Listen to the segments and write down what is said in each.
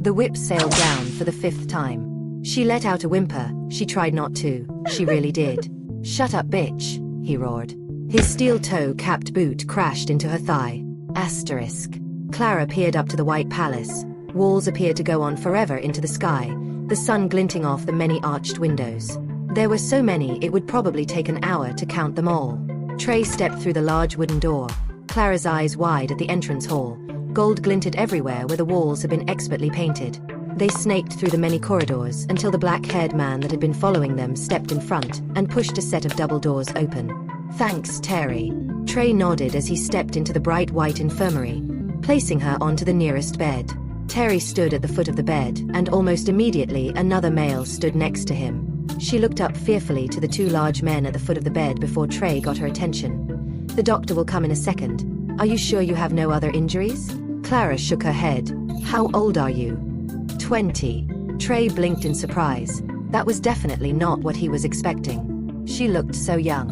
The whip sailed down for the 5th time. She let out a whimper. She tried not to. She really did. "Shut up, bitch," he roared. His steel-toe-capped boot crashed into her thigh. Asterisk. Clara peered up to the White Palace. Walls appeared to go on forever into the sky, the sun glinting off the many arched windows. There were so many it would probably take an hour to count them all. Trey stepped through the large wooden door, Clara's eyes wide at the entrance hall. Gold glinted everywhere where the walls had been expertly painted. They snaked through the many corridors until the black-haired man that had been following them stepped in front and pushed a set of double doors open. "Thanks, Terry." Trey nodded as he stepped into the bright white infirmary, placing her onto the nearest bed. Terry stood at the foot of the bed, and almost immediately another male stood next to him. She looked up fearfully to the 2 large men at the foot of the bed before Trey got her attention. "The doctor will come in a second. Are you sure you have no other injuries?" Clara shook her head. "How old are you?" 20. Trey blinked in surprise. That was definitely not what he was expecting. She looked so young.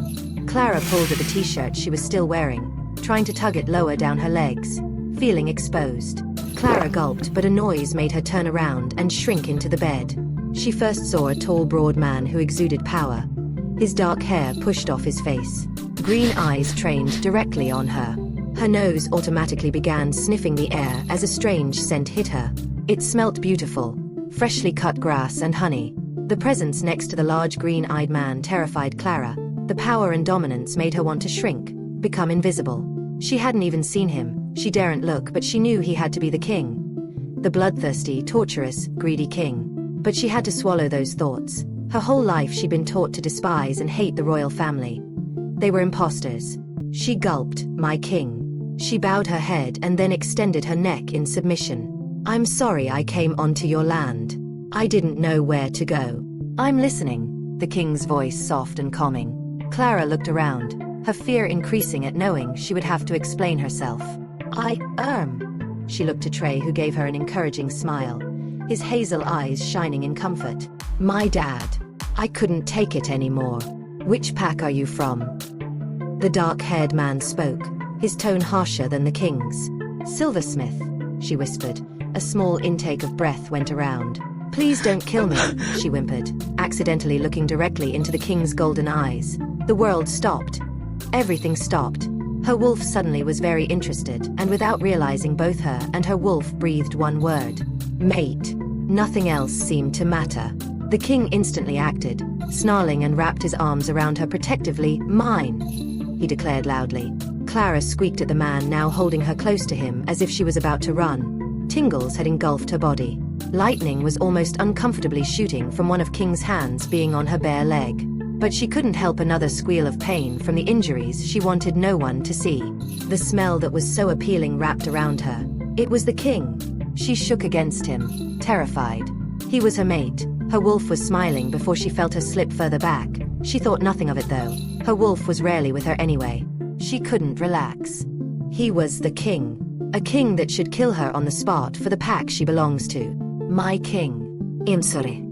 Clara pulled at the t-shirt she was still wearing, trying to tug it lower down her legs, feeling exposed. Clara gulped, but a noise made her turn around and shrink into the bed. She first saw a tall, broad man who exuded power. His dark hair pushed off his face. Green eyes trained directly on her. Her nose automatically began sniffing the air as a strange scent hit her. It smelt beautiful, freshly cut grass and honey. The presence next to the large green-eyed man terrified Clara. The power and dominance made her want to shrink, become invisible. She hadn't even seen him. She daren't look, but she knew he had to be the king. The bloodthirsty, torturous, greedy king. But she had to swallow those thoughts. Her whole life she'd been taught to despise and hate the royal family. They were imposters. She gulped, "My king." She bowed her head and then extended her neck in submission. "I'm sorry I came onto your land. I didn't know where to go." "I'm listening," the king's voice soft and calming. Clara looked around, her fear increasing at knowing she would have to explain herself. She looked to Trey, who gave her an encouraging smile, his hazel eyes shining in comfort. "My dad. I couldn't take it anymore." "Which pack are you from?" The dark-haired man spoke, his tone harsher than the king's. "Silversmith," she whispered. A small intake of breath went around. "Please don't kill me," she whimpered, accidentally looking directly into the king's golden eyes. The world stopped. Everything stopped. Her wolf suddenly was very interested, and without realizing, both her and her wolf breathed one word: mate. Nothing else seemed to matter. The king instantly acted, snarling and wrapped his arms around her protectively. "Mine," he declared loudly. Clara squeaked at the man now holding her close to him as if she was about to run. Tingles had engulfed her body. Lightning was almost uncomfortably shooting from one of King's hands being on her bare leg. But she couldn't help another squeal of pain from the injuries she wanted no one to see. The smell that was so appealing wrapped around her. It was the king. She shook against him, terrified. He was her mate. Her wolf was smiling before she felt her slip further back. She thought nothing of it though. Her wolf was rarely with her anyway. She couldn't relax. He was the king. A king that should kill her on the spot for the pack she belongs to. "My king. I'm sorry."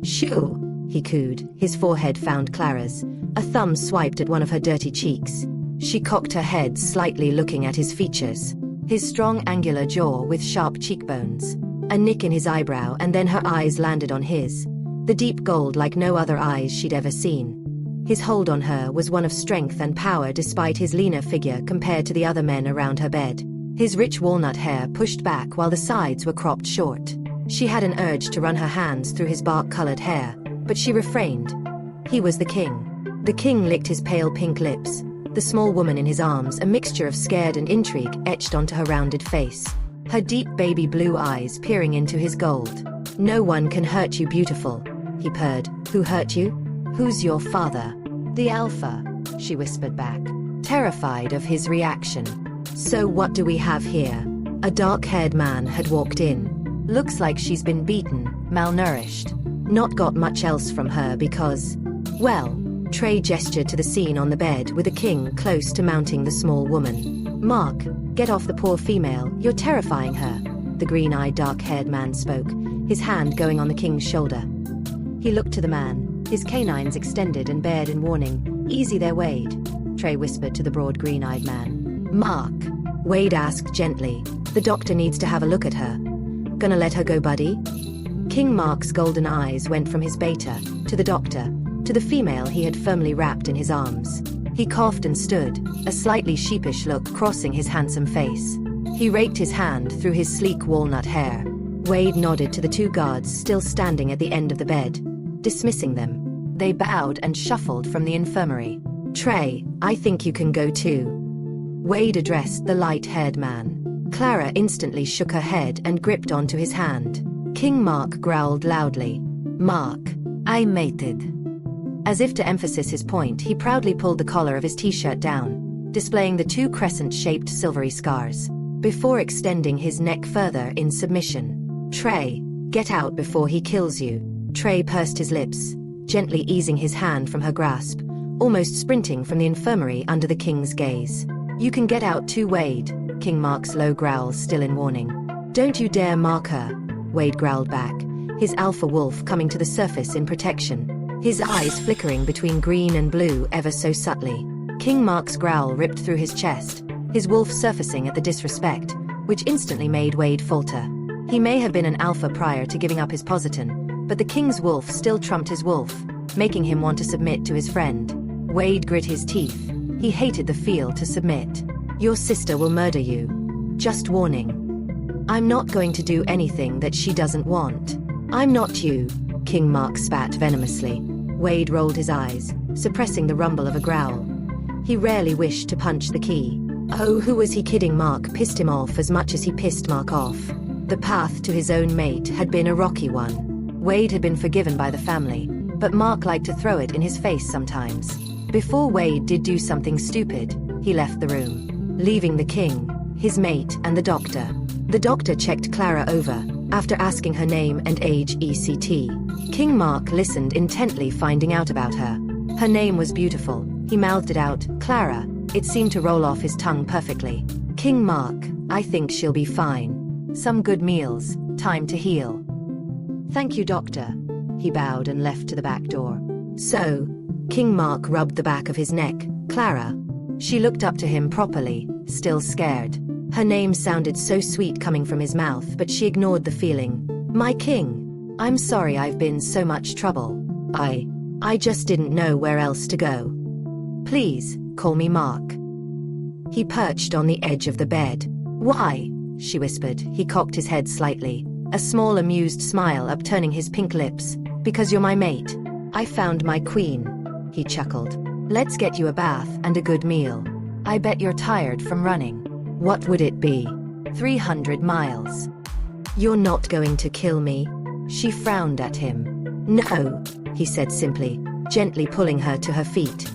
"Shoo," he cooed. His forehead found Clara's. A thumb swiped at one of her dirty cheeks. She cocked her head slightly, looking at his features. His strong angular jaw with sharp cheekbones. A nick in his eyebrow, and then her eyes landed on his. The deep gold like no other eyes she'd ever seen. His hold on her was one of strength and power despite his leaner figure compared to the other men around her bed. His rich walnut hair pushed back while the sides were cropped short. She had an urge to run her hands through his bark-colored hair, but she refrained. He was the king. The king licked his pale pink lips. The small woman in his arms, a mixture of scared and intrigue, etched onto her rounded face. Her deep baby blue eyes peering into his gold. "No one can hurt you, beautiful," he purred. "Who hurt you? Who's your father?" "The Alpha," she whispered back, terrified of his reaction. "So what do we have here?" A dark-haired man had walked in. "Looks like she's been beaten, malnourished. Not got much else from her because, well," Trey gestured to the scene on the bed with the king close to mounting the small woman. "Mark, get off the poor female, you're terrifying her," the green-eyed dark-haired man spoke, his hand going on the king's shoulder. He looked to the man, his canines extended and bared in warning. "Easy there, Wade," Trey whispered to the broad green-eyed man. "Mark," Wade asked gently, "the doctor needs to have a look at her." Gonna let her go, buddy? King Mark's golden eyes went from his beta, to the doctor, to the female he had firmly wrapped in his arms. He coughed and stood, a slightly sheepish look crossing his handsome face. He raked his hand through his sleek walnut hair. Wade nodded to the two guards still standing at the end of the bed, dismissing them. They bowed and shuffled from the infirmary. Trey, I think you can go too. Wade addressed the light-haired man. Clara instantly shook her head and gripped onto his hand. King Mark growled loudly. Mark, I mated. As if to emphasize his point, he proudly pulled the collar of his t-shirt down, displaying the two crescent-shaped silvery scars, before extending his neck further in submission. Trey, get out before he kills you. Trey pursed his lips, gently easing his hand from her grasp, almost sprinting from the infirmary under the king's gaze. You can get out too, Wade, King Mark's low growl still in warning. Don't you dare mark her, Wade growled back, his alpha wolf coming to the surface in protection, his eyes flickering between green and blue ever so subtly. King Mark's growl ripped through his chest, his wolf surfacing at the disrespect, which instantly made Wade falter. He may have been an alpha prior to giving up his positon, but the king's wolf still trumped his wolf, making him want to submit to his friend. Wade grit his teeth. He hated the feel to submit. Your sister will murder you. Just warning. I'm not going to do anything that she doesn't want. I'm not you, King Mark spat venomously. Wade rolled his eyes, suppressing the rumble of a growl. He rarely wished to punch the key. Oh, who was he kidding? Mark pissed him off as much as he pissed Mark off. The path to his own mate had been a rocky one. Wade had been forgiven by the family, but Mark liked to throw it in his face sometimes. Before Wade did do something stupid, he left the room, leaving the king, his mate and the doctor. The doctor checked Clara over, after asking her name and age ECT. King Mark listened intently, finding out about her. Her name was beautiful. He mouthed it out, Clara. It seemed to roll off his tongue perfectly. King Mark, I think she'll be fine. Some good meals, time to heal. Thank you, doctor. He bowed and left to the back door. So, King Mark rubbed the back of his neck. Clara. She looked up to him properly, still scared. Her name sounded so sweet coming from his mouth, but she ignored the feeling. My king. I'm sorry I've been so much trouble. I just didn't know where else to go. Please, call me Mark. He perched on the edge of the bed. Why? She whispered. He cocked his head slightly, a small amused smile upturning his pink lips. Because you're my mate. I found my queen. He chuckled. Let's get you a bath and a good meal. I bet you're tired from running. What would it be? 300 miles. You're not going to kill me? She frowned at him. No, he said simply, gently pulling her to her feet.